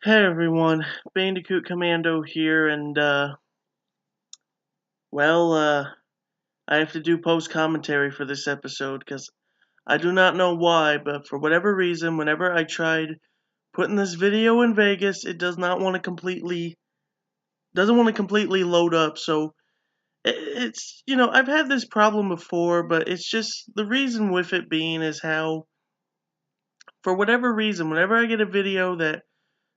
Hey everyone, Bandicoot Commando here, and well, I have to do post commentary for this episode because I do not know why, but for whatever reason, whenever I tried putting this video in Vegas, it doesn't want to completely load up. So it's I've had this problem before, but it's just the reason with it being is how for whatever reason, whenever I get a video that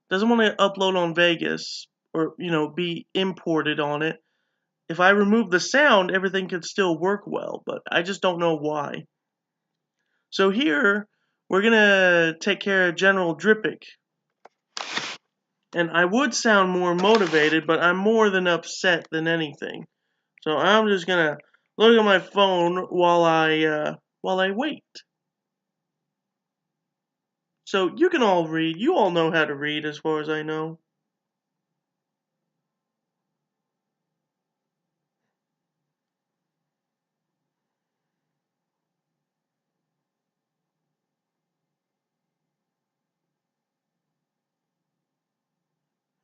doesn't want to upload on Vegas or be imported on it. If I remove the sound, everything could still work well, but I just don't know why. So here, we're gonna take care of General Dripik. And I would sound more motivated, but I'm more than upset than anything. So I'm just gonna look at my phone while I wait. So you can all read. You all know how to read as far as I know.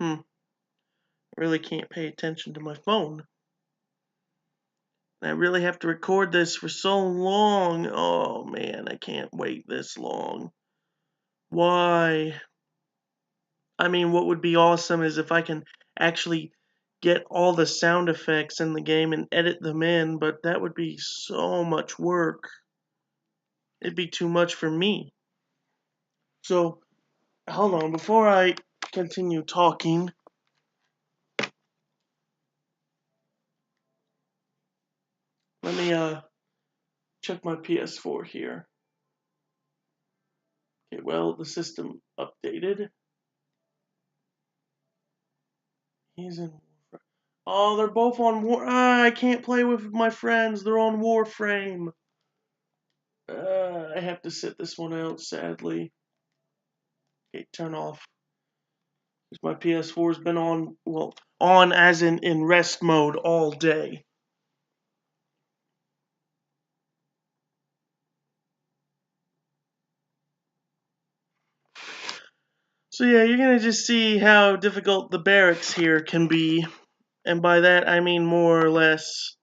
I really can't pay attention to my phone. I really have to record this for so long. Oh man, I can't wait this long. Why? I mean, what would be awesome is if I can actually get all the sound effects in the game and edit them in, but that would be so much work. It'd be too much for me. So, hold on, before I continue talking, let me check my PS4 here. Okay, well, the system updated. He's in. Oh, they're both on War. I can't play with my friends. They're on Warframe. I have to sit this one out, sadly. Okay, turn off. Because my PS4's been on, well, on as in rest mode all day. So yeah, you're gonna just see how difficult the barracks here can be. And by that I mean more or less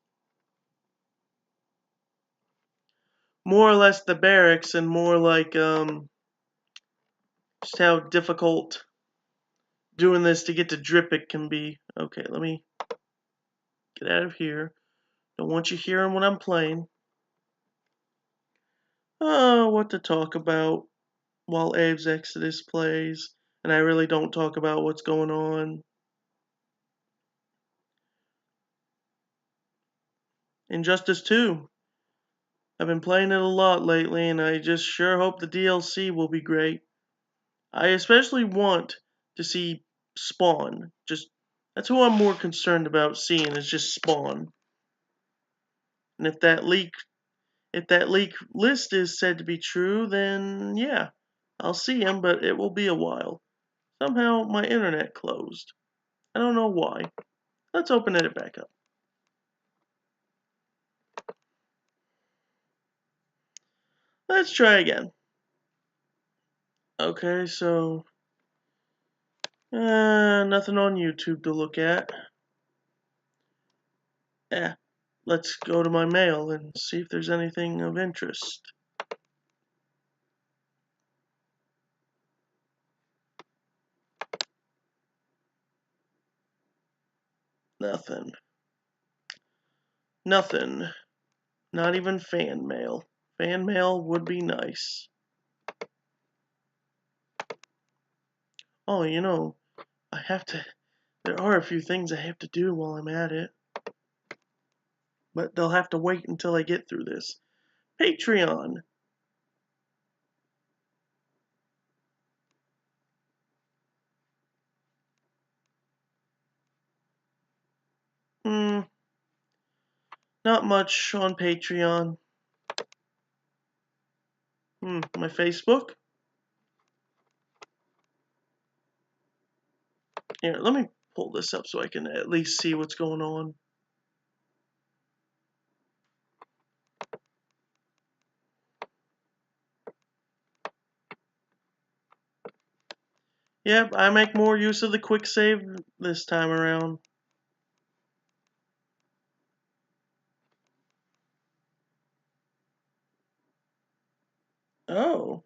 the barracks and more like just how difficult doing this to get to Dripik can be. Okay, let me get out of here. Don't want you hearing what I'm playing. Oh, what to talk about while Abe's Exoddus plays, and I really don't talk about what's going on. Injustice 2. I've been playing it a lot lately, and I just sure hope the DLC will be great. I especially want to see Spawn. That's who I'm more concerned about seeing is just Spawn. And if that leak list is said to be true, then yeah, I'll see him, but it will be a while. Somehow my internet closed. I don't know why. Let's open it back up. Let's try again. Okay, so nothing on YouTube to look at. Let's go to my mail and see if there's anything of interest. Nothing. Nothing. Not even fan mail. Fan mail would be nice. Oh, there are a few things I have to do while I'm at it. But they'll have to wait until I get through this. Patreon. Not much on Patreon. My Facebook. Here, let me pull this up so I can at least see what's going on. Yep, I make more use of the quick save this time around. Oh.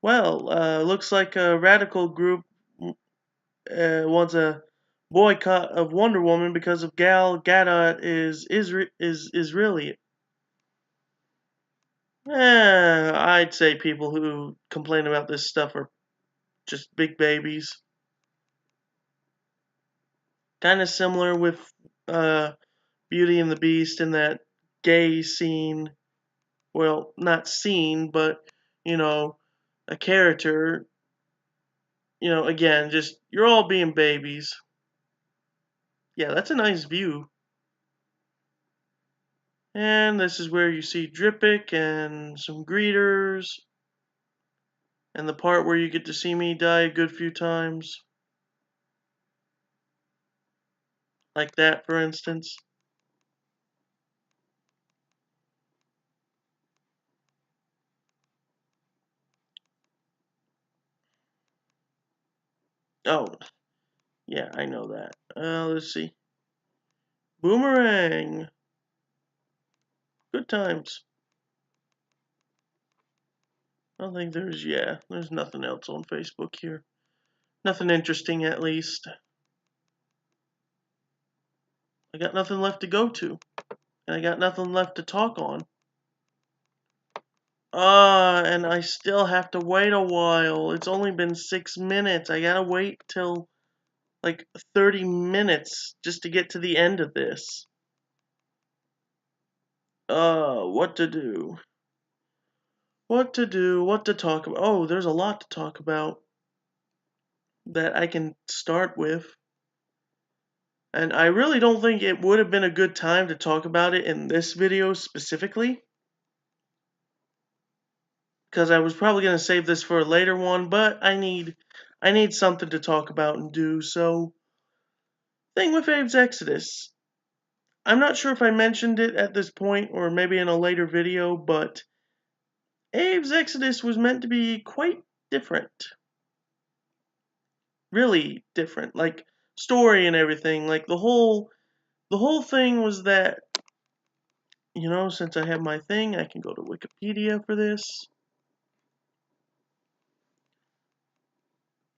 Well, looks like a radical group wants a boycott of Wonder Woman because of Gal Gadot is Israeli. I'd say people who complain about this stuff are just big babies. Kind of similar with Beauty and the Beast in that gay scene. Well, not scene, but you know, a character. Again, just you're all being babies. Yeah, that's a nice view. And this is where you see Dripik and some greeters. And the part where you get to see me die a good few times. Like that, for instance. Oh, yeah, I know that. Let's see. Boomerang. Good times. I don't think there's nothing else on Facebook here. Nothing interesting, at least. I got nothing left to go to. And I got nothing left to talk on. And I still have to wait a while. It's only been 6 minutes. I gotta wait till like 30 minutes just to get to the end of this. What to do? What to do? What to talk about? Oh, there's a lot to talk about that I can start with. And I really don't think it would have been a good time to talk about it in this video specifically. Because I was probably going to save this for a later one, but I need something to talk about and do. So, thing with Abe's Exoddus. I'm not sure if I mentioned it at this point or maybe in a later video, but Abe's Exoddus was meant to be quite different. Really different. Like story and everything. Like the whole thing was that, since I have my thing, I can go to Wikipedia for this.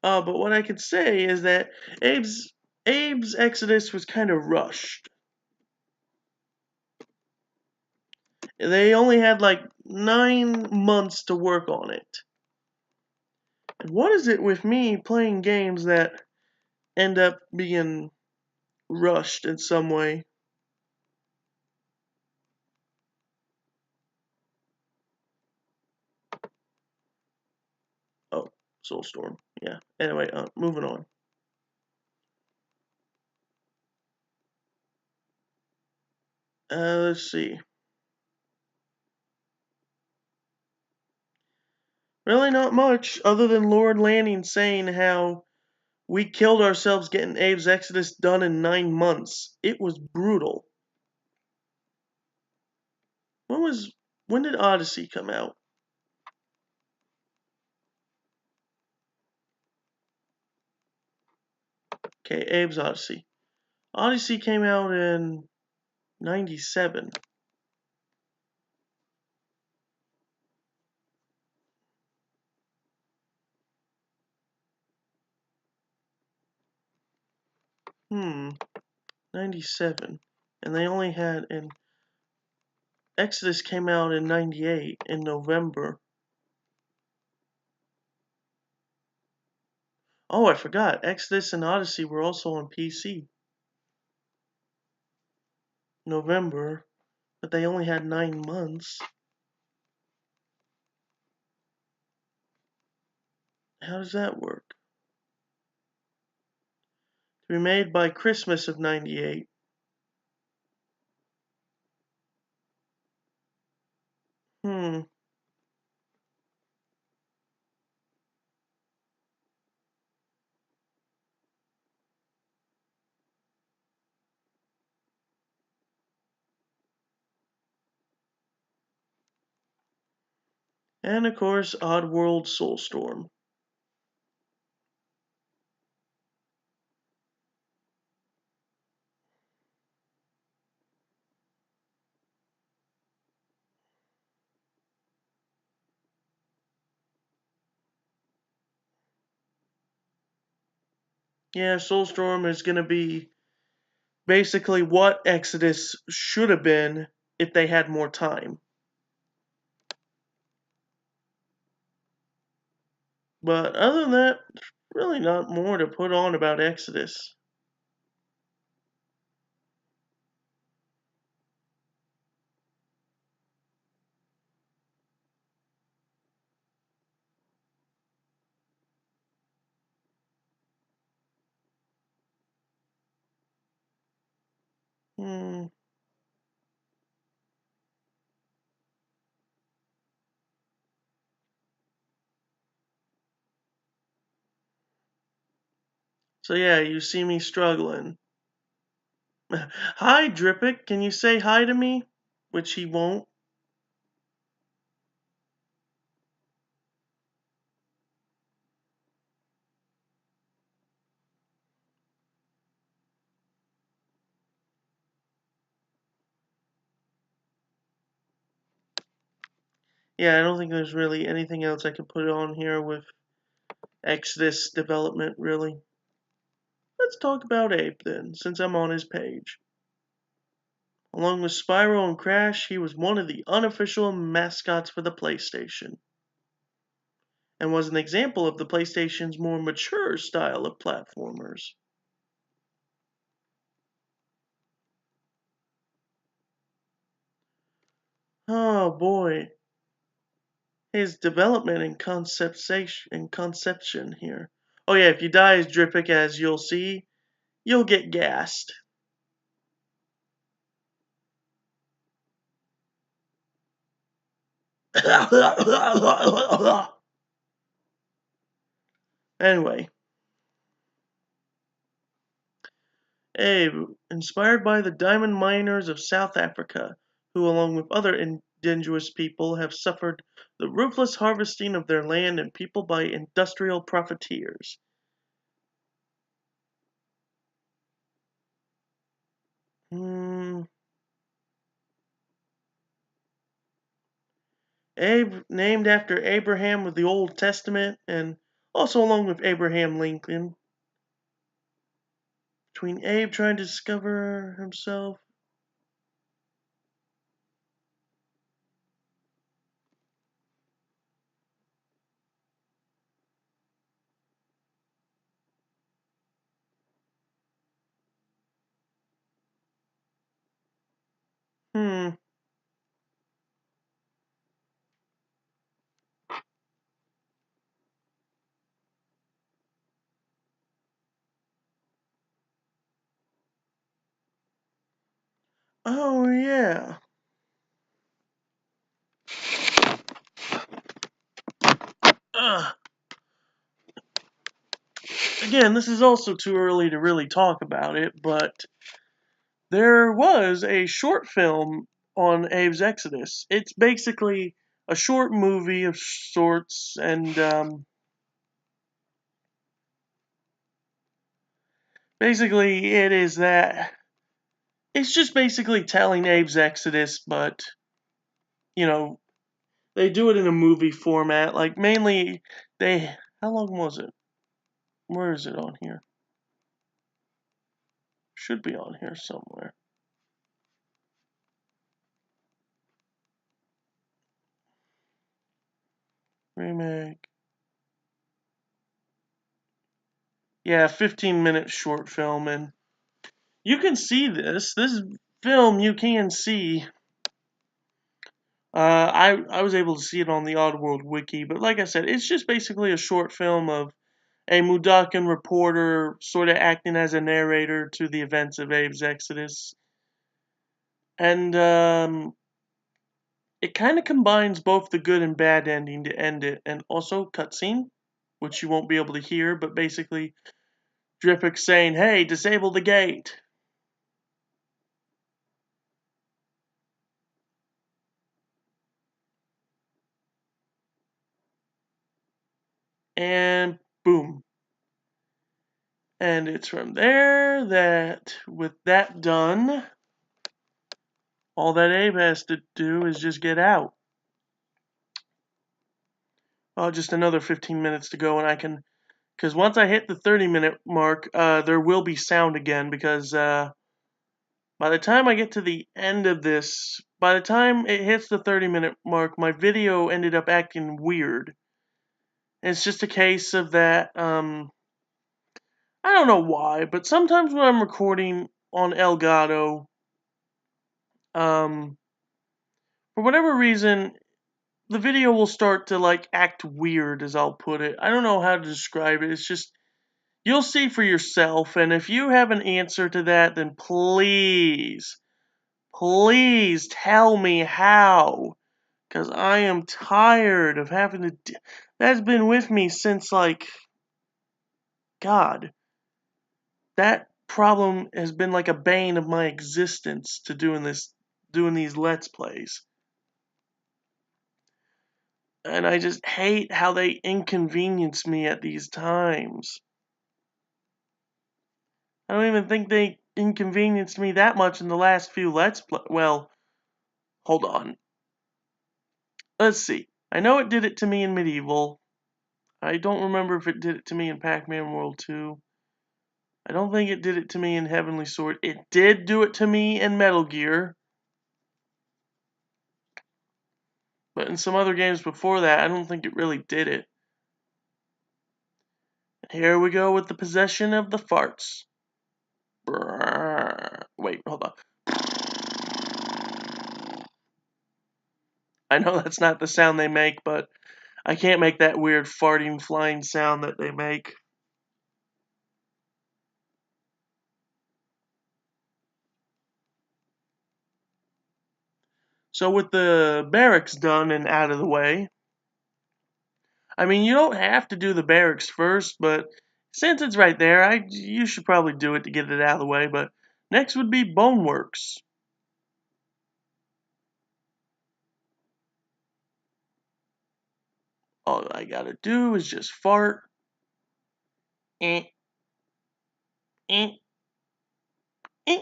But what I could say is that Abe's Exoddus was kind of rushed. They only had like 9 months to work on it. And what is it with me playing games that end up being rushed in some way? Oh, Soulstorm. Yeah. Anyway, moving on. Let's see. Really not much, other than Lord Lanning saying how we killed ourselves getting Abe's Exoddus done in 9 months. It was brutal. When did Odyssey come out? Okay, Abe's Odyssey. Odyssey came out in 97. Hmm, 97. And they only had Exodus came out in 98 in November. Oh, I forgot. Exodus and Odyssey were also on PC. November, but they only had 9 months. How does that work? To be made by Christmas of 98. Hmm. And of course, Oddworld Soulstorm. Yeah, Soulstorm is going to be basically what Exodus should have been if they had more time. But other than that, really not more to put on about Exodus. Hmm. So yeah, you see me struggling. Hi, Dripik. Can you say hi to me? Which he won't. Yeah, I don't think there's really anything else I can put on here with Exodus development, really. Let's talk about Abe then, since I'm on his page. Along with Spyro and Crash, he was one of the unofficial mascots for the PlayStation, and was an example of the PlayStation's more mature style of platformers. Oh boy, his development and conception here. Oh yeah, if you die as Dripik, as you'll see, you'll get gassed. Anyway, Abe, inspired by the diamond miners of South Africa, who, along with other indigenous people, have suffered the ruthless harvesting of their land and people by industrial profiteers. Hmm. Abe, named after Abraham of the Old Testament, and also along with Abraham Lincoln. Between Abe trying to discover himself. Hmm. Oh, yeah. Ugh. Again, this is also too early to really talk about it, but there was a short film on Abe's Exodus. It's basically a short movie of sorts, and basically it is that it's just basically telling Abe's Exodus, but you know, they do it in a movie format. Like mainly, they how long was it? Where is it on here? Should be on here somewhere. Remake. Yeah, 15-minute short film, and you can see this. This film you can see. I was able to see it on the Oddworld wiki, but like I said, it's just basically a short film of a Mudakan reporter sort of acting as a narrator to the events of Abe's Exodus. And it kind of combines both the good and bad ending to end it, and also cutscene, which you won't be able to hear, but basically Dripik saying, "Hey, disable the gate." and boom. And it's from there that, with that done, all that Abe has to do is just get out. Oh, just another 15 minutes to go, and I can, because once I hit the 30-minute mark, there will be sound again, because by the time I get to the end of this, by the time it hits the 30-minute mark, my video ended up acting weird. It's just a case of that, I don't know why, but sometimes when I'm recording on Elgato, for whatever reason, the video will start to like act weird, as I'll put it. I don't know how to describe it. It's just, you'll see for yourself, and if you have an answer to that, then please, please tell me how, because I am tired of having to. That's been with me since, like, God, that problem has been like a bane of my existence to doing these Let's Plays. And I just hate how they inconvenience me at these times. I don't even think they inconvenienced me that much in the last few Let's Play. Well, hold on. Let's see. I know it did it to me in Medieval. I don't remember if it did it to me in Pac-Man World 2. I don't think it did it to me in Heavenly Sword. It did do it to me in Metal Gear. But in some other games before that, I don't think it really did it. Here we go with the possession of the farts. Brrr. Wait, hold on. I know that's not the sound they make, but I can't make that weird farting flying sound that they make. So with the barracks done and out of the way, I mean, you don't have to do the barracks first, but since it's right there, you should probably do it to get it out of the way. But next would be Boneworkz. All I gotta do is just fart. Eh, eh, eh.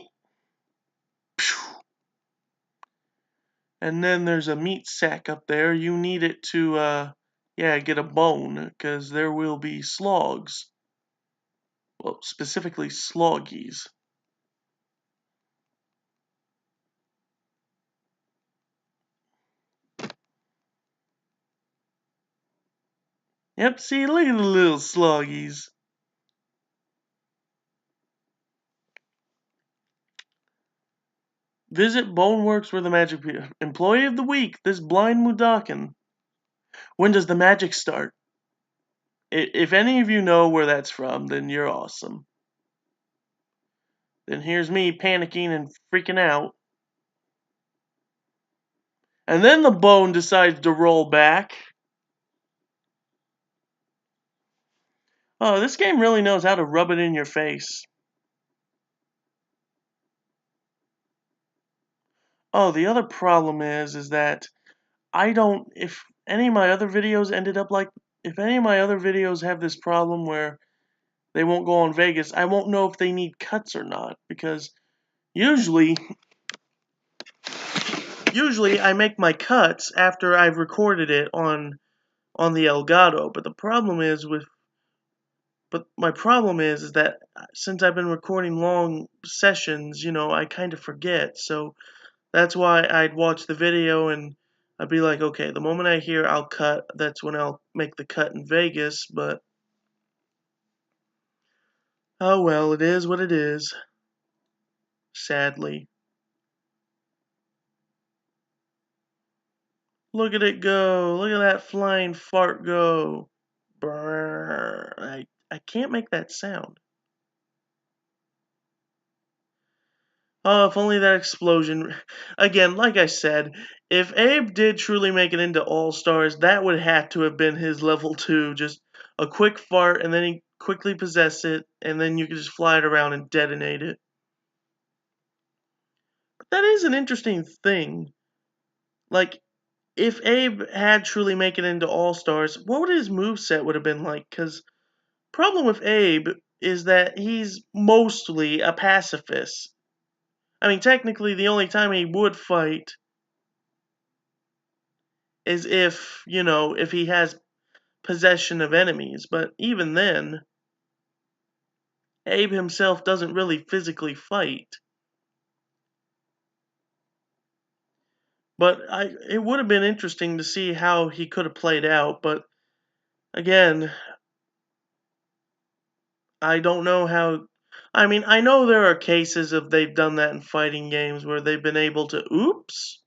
And then there's a meat sack up there. You need it to, yeah, get a bone, because there will be slogs. Well, specifically sloggies. Yep, see, look at the little sloggies. Visit Boneworkz where the magic employee of the week, this blind Mudakin. When does the magic start? If any of you know where that's from, then you're awesome. Then here's me panicking and freaking out. And then the bone decides to roll back. Oh, this game really knows how to rub it in your face. Oh, the other problem is that I don't, if any of my other videos ended up like, if any of my other videos have this problem where they won't go on Vegas, I won't know if they need cuts or not, because usually I make my cuts after I've recorded it on the Elgato, but my problem is that since I've been recording long sessions, you know, I kind of forget. So that's why I'd watch the video and I'd be like, okay, the moment I hear I'll cut, that's when I'll make the cut in Vegas, but oh well, it is what it is. Sadly. Look at it go. Look at that flying fart go. Brrr. I can't make that sound. Oh, if only that explosion. Again, like I said, if Abe did truly make it into All-Stars, that would have to have been his level 2. Just a quick fart, and then he quickly possess it, and then you could just fly it around and detonate it. But that is an interesting thing. Like, if Abe had truly make it into All-Stars, what would his moveset would have been like? Because problem with Abe is that he's mostly a pacifist. I mean, technically, the only time he would fight is if, if he has possession of enemies. But even then, Abe himself doesn't really physically fight. But it would have been interesting to see how he could have played out. But again, I don't know how. I mean, I know there are cases of they've done that in fighting games where they've been able to. Oops,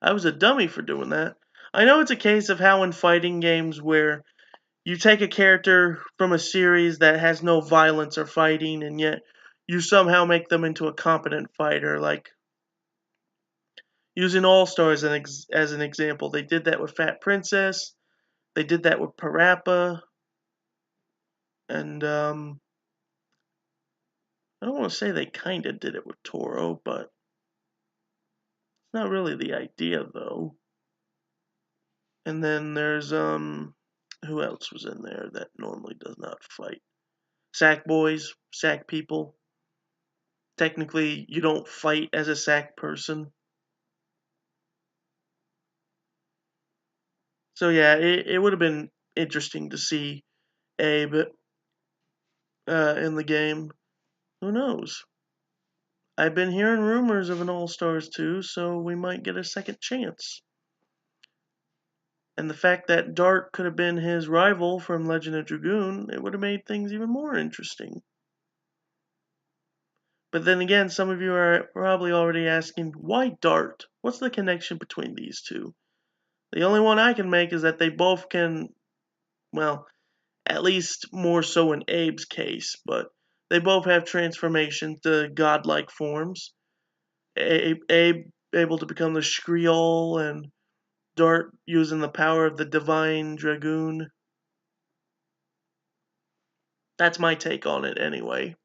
I was a dummy for doing that. I know it's a case of how in fighting games where you take a character from a series that has no violence or fighting, and yet you somehow make them into a competent fighter. Like using All Stars as an example, they did that with Fat Princess. They did that with Parappa, and I don't want to say they kind of did it with Toro, but it's not really the idea though. And then there's who else was in there that normally does not fight? Sack boys, sack people. Technically, you don't fight as a sack person. So yeah, it would have been interesting to see Abe in the game. Who knows? I've been hearing rumors of an All Stars too, so we might get a second chance. And the fact that Dart could have been his rival from Legend of Dragoon, it would have made things even more interesting. But then again, some of you are probably already asking, why Dart? What's the connection between these two? The only one I can make is that they both can, well, at least more so in Abe's case, but they both have transformation to godlike forms. Abe able to become the Shriol, and Dart using the power of the Divine Dragoon. That's my take on it anyway.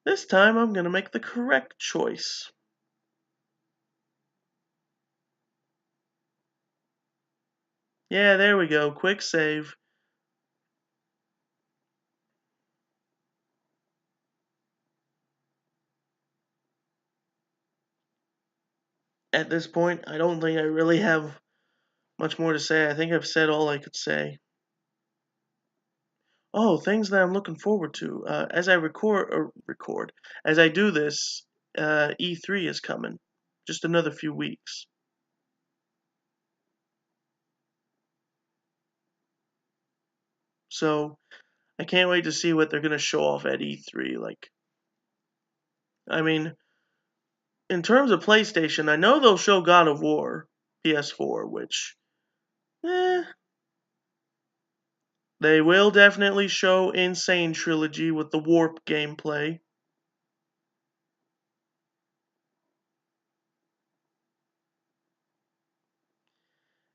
This time I'm going to make the correct choice. Yeah, there we go. Quick save. At this point, I don't think I really have much more to say. I think I've said all I could say. Oh, things that I'm looking forward to. As I as I do this, E3 is coming. Just another few weeks. So I can't wait to see what they're going to show off at E3. I mean, in terms of PlayStation, I know they'll show God of War PS4, which, eh, they will definitely show Insane Trilogy with the Warp gameplay.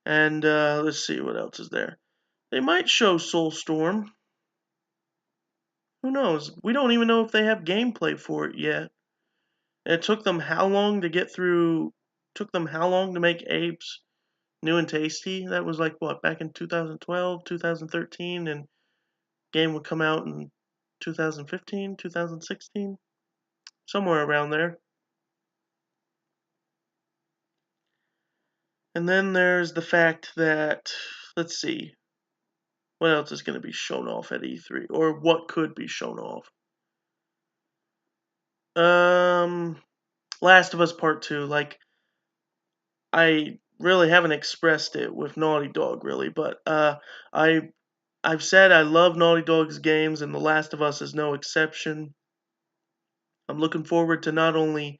And let's see what else is there. They might show Soulstorm. Who knows? We don't even know if they have gameplay for it yet. It took them how long to get through? Took them how long to make Apes New and Tasty? That was like what, back in 2012, 2013, and game would come out in 2015, 2016, somewhere around there. And then there's the fact that, let's see, what else is going to be shown off at E3, or what could be shown off? Um, Last of Us Part 2. Like, I really haven't expressed it with Naughty Dog, really, but I I've said I love Naughty Dog's games, and The Last of Us is no exception. I'm looking forward to not only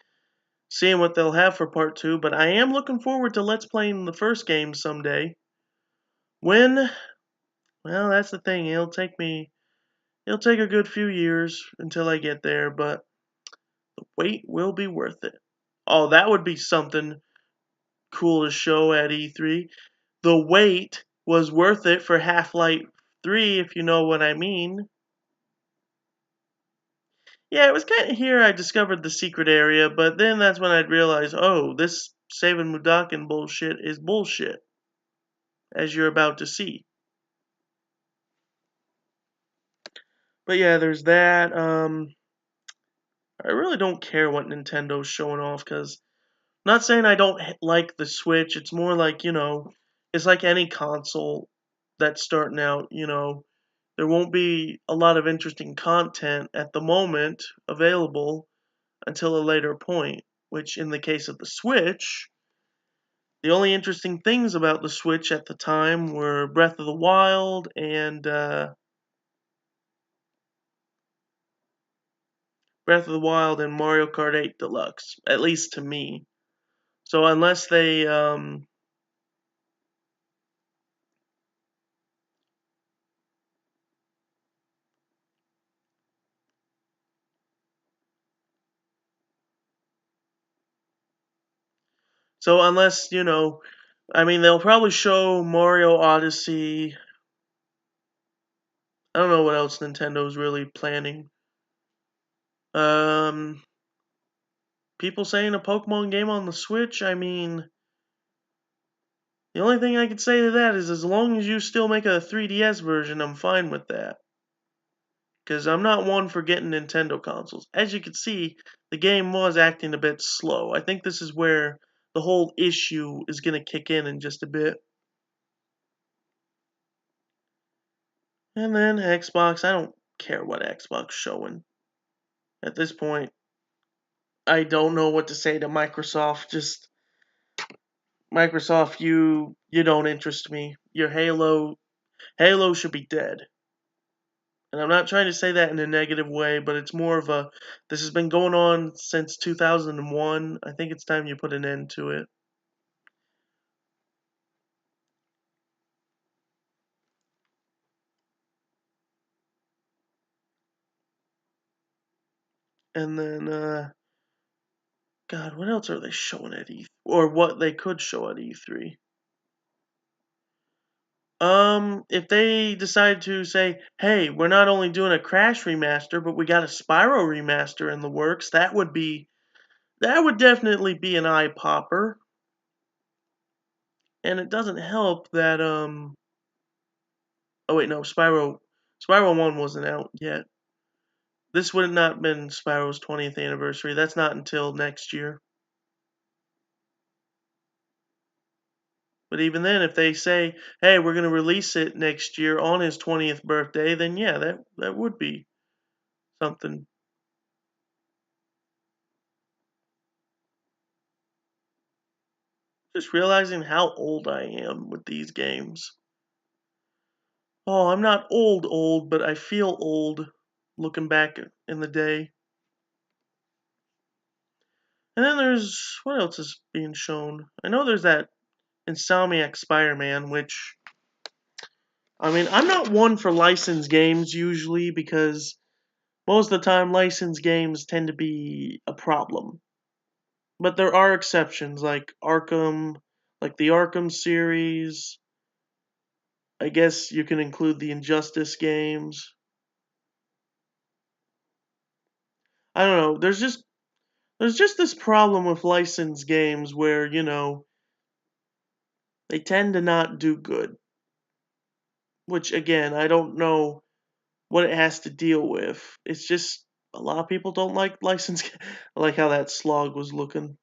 seeing what they'll have for Part 2, but I am looking forward to Let's Playing the first game someday. When? Well, that's the thing. It'll take a good few years until I get there, but the wait will be worth it. Oh, that would be something cool to show at E3. The wait was worth it for Half-Life 3, if you know what I mean. Yeah, it was kind of here I discovered the secret area, but then that's when I'd realize, oh, this saving Mudakin bullshit is bullshit, as you're about to see. But yeah, there's that. I really don't care what Nintendo's showing off, because I'm not saying I don't like the Switch. It's more like, it's like any console that's starting out, there won't be a lot of interesting content at the moment available until a later point, which in the case of the Switch, the only interesting things about the Switch at the time were Breath of the Wild and Mario Kart 8 Deluxe, at least to me. So unless they I mean, they'll probably show Mario Odyssey. I don't know what else Nintendo's really planning. Um, People saying a Pokemon game on the Switch. I mean, the only thing I could say to that is as long as you still make a 3DS version, I'm fine with that. Because I'm not one for getting Nintendo consoles. As you can see, the game was acting a bit slow. I think this is where the whole issue is going to kick in just a bit. And then Xbox, I don't care what Xbox showing. At this point, I don't know what to say to Microsoft. Just Microsoft, you don't interest me. Your Halo should be dead. And I'm not trying to say that in a negative way, but it's more of a this has been going on since 2001. I think it's time you put an end to it. And then God, what else are they showing at E3? Or what they could show at E3? If they decide to say, "Hey, we're not only doing a Crash remaster, but we got a Spyro remaster in the works," that would definitely be an eye popper. And it doesn't help that oh wait, no, Spyro 1 wasn't out yet. This would have not been Spyro's 20th anniversary. That's not until next year. But even then, if they say, "Hey, we're going to release it next year on his 20th birthday," then yeah, that would be something. Just realizing how old I am with these games. Oh, I'm not old, but I feel old looking back in the day. And then there's what else is being shown? I know there's that Insomniac Spider-Man, which I mean, I'm not one for licensed games usually because most of the time licensed games tend to be a problem. But there are exceptions like Arkham, like the Arkham series. I guess you can include the Injustice games. I don't know. There's just this problem with licensed games where, they tend to not do good. Which again, I don't know what it has to deal with. It's just a lot of people don't like licensed. I like how that slog was looking.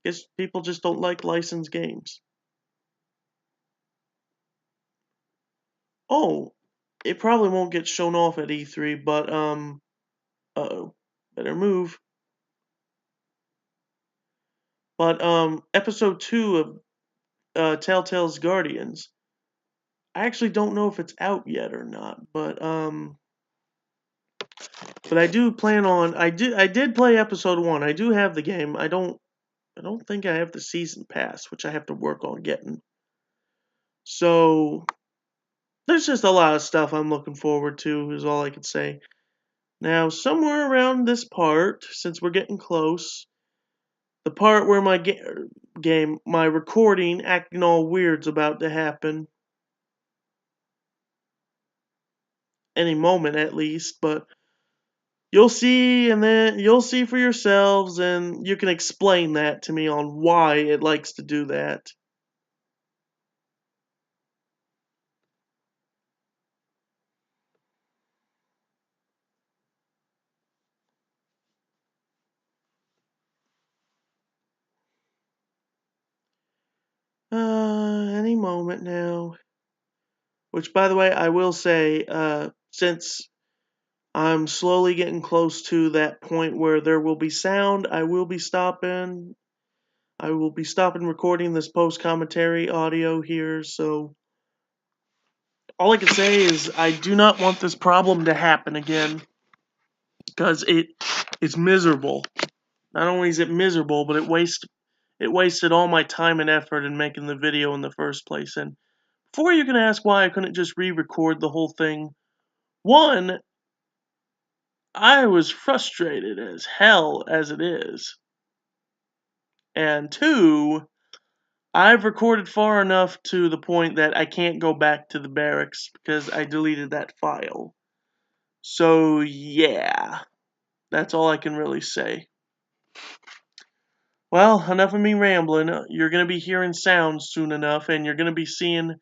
Guess people just don't like licensed games. Oh, it probably won't get shown off at E3, but uh-oh, better move. But episode 2 of Telltale's Guardians. I actually don't know if it's out yet or not, but I do plan on I did play episode 1. I do have the game. I don't think I have the season pass, which I have to work on getting. So there's just a lot of stuff I'm looking forward to, is all I can say. Now, somewhere around this part, since we're getting close, the part where my recording acting all weird's about to happen. Any moment at least, but You'll see, and then you'll see for yourselves, and you can explain that to me on why it likes to do that. Any moment now. Which, by the way, I will say, since I'm slowly getting close to that point where there will be sound, I will be stopping. I will be stopping recording this post-commentary audio here, so all I can say is I do not want this problem to happen again, because it's miserable. Not only is it miserable, but it wasted all my time and effort in making the video in the first place. And before you can ask why I couldn't just re-record the whole thing, one, I was frustrated as hell as it is. And two, I've recorded far enough to the point that I can't go back to the barracks because I deleted that file. So yeah, that's all I can really say. Well, enough of me rambling. You're going to be hearing sounds soon enough, and you're going to be seeing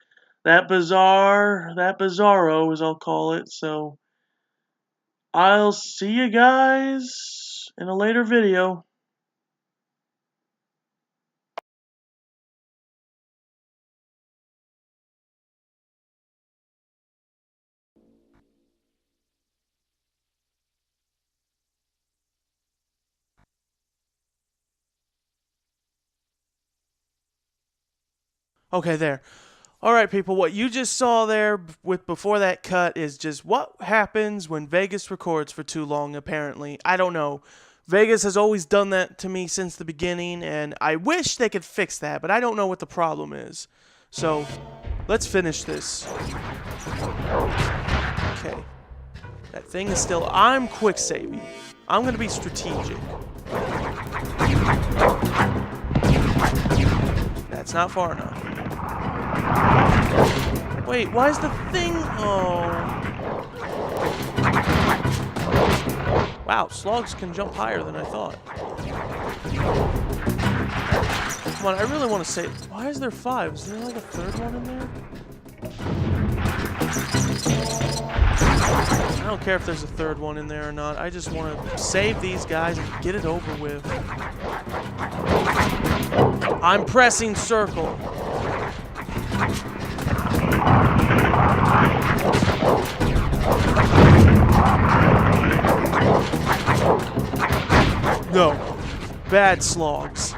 that bizarro, as I'll call it. So I'll see you guys in a later video. Okay, there. All right, people, what you just saw there with before that cut is just what happens when Vegas records for too long, apparently. I don't know. Vegas has always done that to me since the beginning, and I wish they could fix that, but I don't know what the problem is. So, let's finish this. Okay. That thing is still... I'm quick saving. I'm going to be strategic. That's not far enough. Wait, why is the thing... Oh. Wow, slugs can jump higher than I thought. Come on, I really want to say... Why is there 5? Is there like a third one in there? I don't care if there's a third one in there or not. I just want to save these guys and get it over with. I'm pressing circle. No. Bad slogs.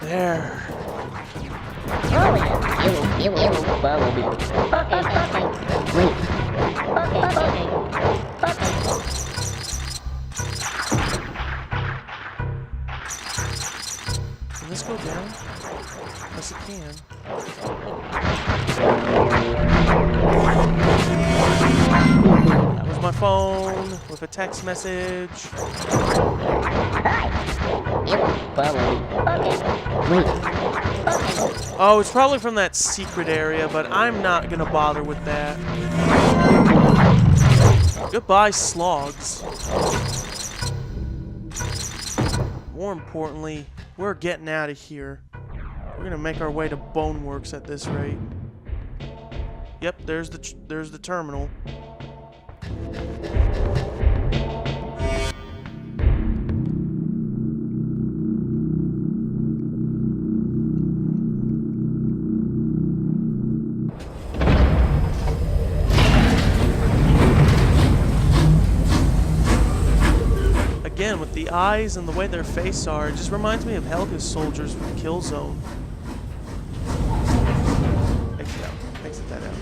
There. You will follow me. Okay. Wait. Okay. Can this go down? Yes, it can. That was my phone with a text message. You will follow me. Okay. Wait. Oh, it's probably from that secret area, but I'm not gonna bother with that. Goodbye, slogs. More importantly, we're getting out of here. We're gonna make our way to Boneworkz at this rate. Yep, there's the terminal. Again, with the eyes and the way their faces are, it just reminds me of Helga's soldiers from Killzone. Exit that out.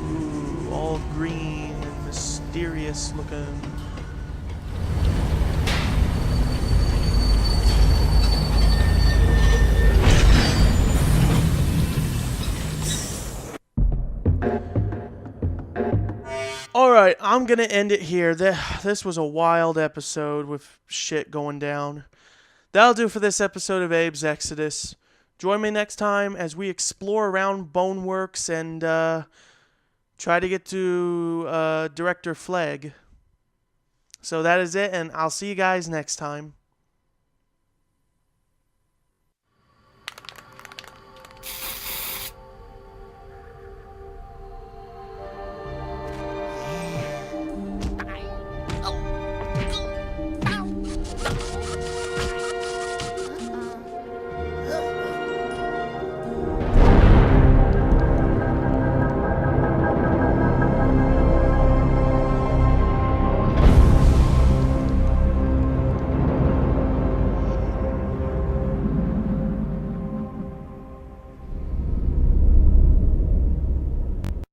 Ooh, all green and mysterious looking. Alright, I'm gonna end it here. This was a wild episode with shit going down. That'll do for this episode of Abe's Exodus. Join me next time as we explore around Boneworkz and try to get to Director Flag. So that is it, and I'll see you guys next time.